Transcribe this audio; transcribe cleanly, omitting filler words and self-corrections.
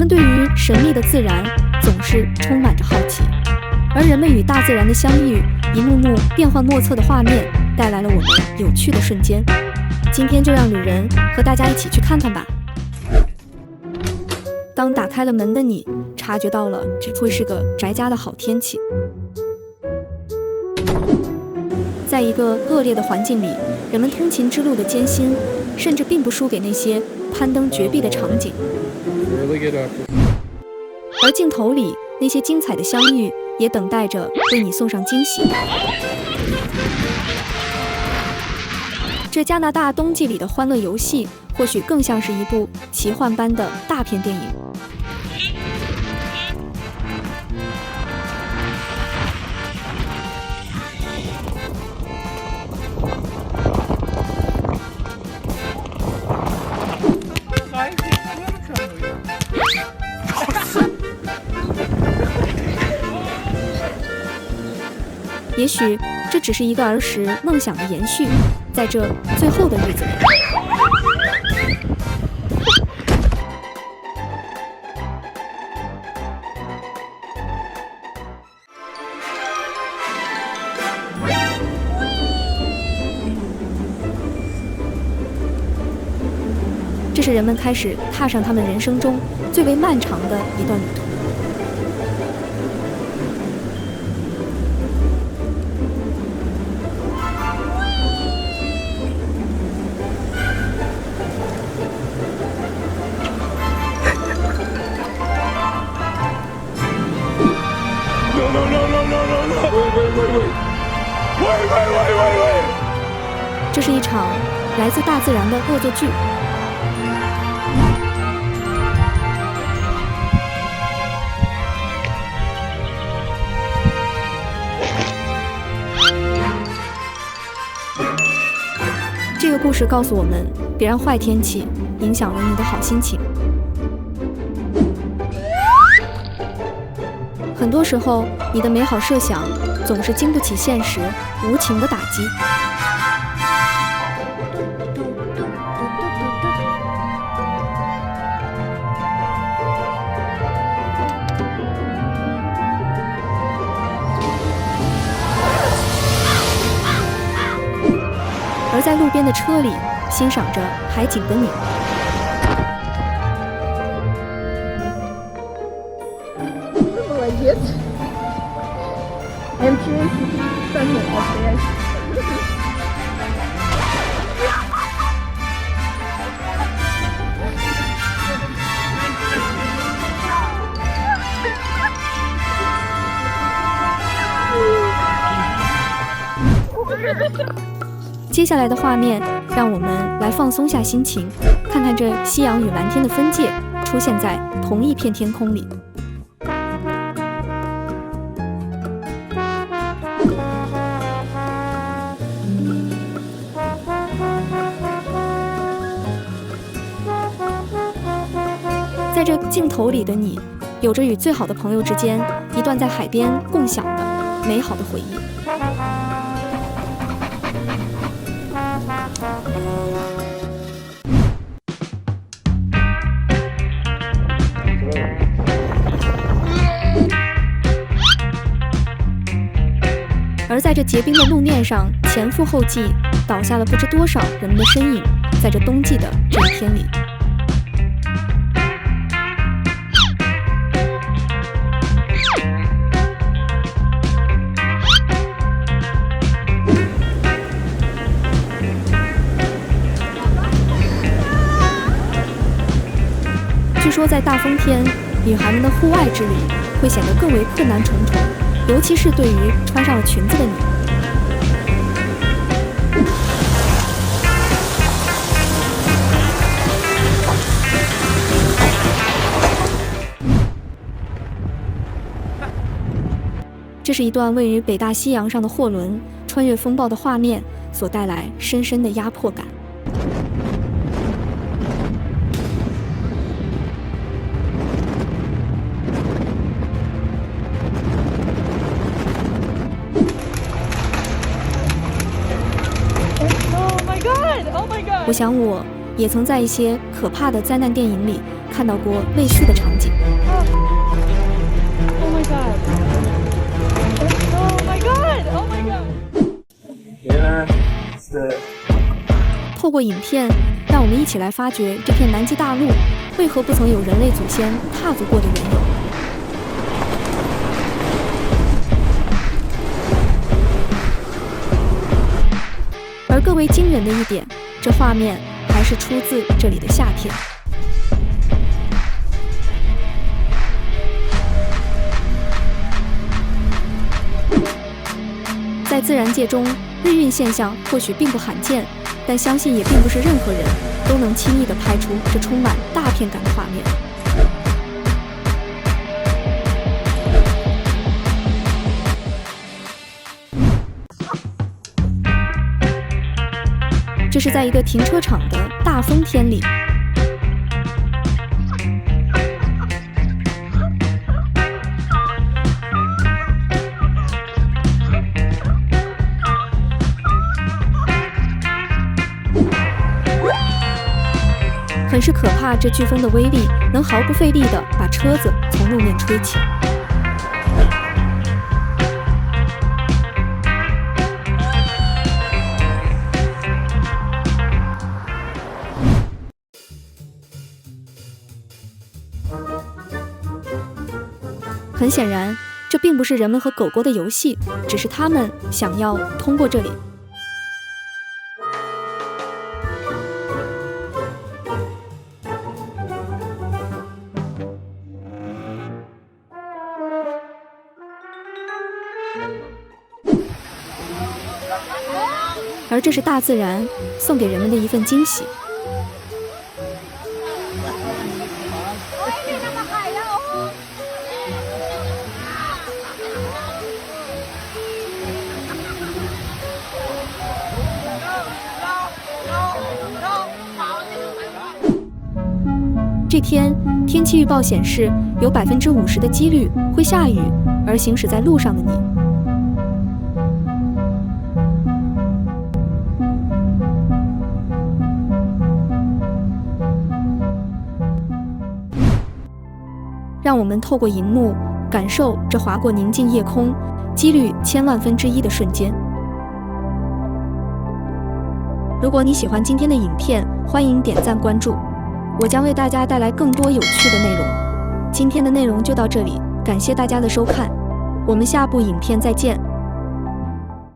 们对于神秘的自然总是充满着好奇，而人们与大自然的相遇，一幕幕变幻莫测的画面，带来了我们有趣的瞬间。今天就让旅人和大家一起去看看吧。当打开了门的你，察觉到了这会是个宅家的好天气。在一个恶劣的环境里，人们通勤之路的艰辛，甚至并不输给那些攀登绝壁的场景。而镜头里那些精彩的相遇，也等待着为你送上惊喜。这加拿大冬季里的欢乐游戏，或许更像是一部奇幻般的大片电影。也许这只是一个儿时梦想的延续，在这最后的日子里。这是人们开始踏上他们人生中最为漫长的一段旅途。这是一场来自大自然的恶作剧。这个故事告诉我们，别让坏天气影响了你的好心情。很多时候，你的美好设想总是经不起现实无情的打击。而在路边的车里欣赏着海景的你，接下来的画面让我们来放松下心情，看看这夕阳与蓝天的分界出现在同一片天空里。在这镜头里的你，有着与最好的朋友之间一段在海边共享的美好的回忆。而在这结冰的路面上，前赴后继倒下了不知多少人们的身影，在这冬季的这一天里。据说在大风天，女孩们的户外之旅会显得更为困难重重，尤其是对于穿上了裙子的你。这是一段位于北大西洋上的货轮穿越风暴的画面所带来深深的压迫感。我想我也曾在一些可怕的灾难电影里看到过类似的场景。Oh my god! Oh my god! Oh my god! 透过影片，让我们一起来发掘这片南极大陆为何不曾有人类祖先踏足过的缘由。而更为惊人的一点，这画面还是出自这里的夏天。在自然界中，日晕现象或许并不罕见，但相信也并不是任何人都能轻易地拍出这充满大片感的画面。这是在一个停车场的大风天里，很是可怕，这飓风的威力能毫不费力地把车子从路面吹起。很显然，这并不是人们和狗狗的游戏，只是他们想要通过这里。而这是大自然送给人们的一份惊喜。这天，天气预报显示有50%的几率会下雨，而行驶在路上的你，让我们透过荧幕感受这划过宁静夜空、几率千万分之一的瞬间。如果你喜欢今天的影片，欢迎点赞关注，我将为大家带来更多有趣的内容。今天的内容就到这里，感谢大家的收看，我们下部影片再见。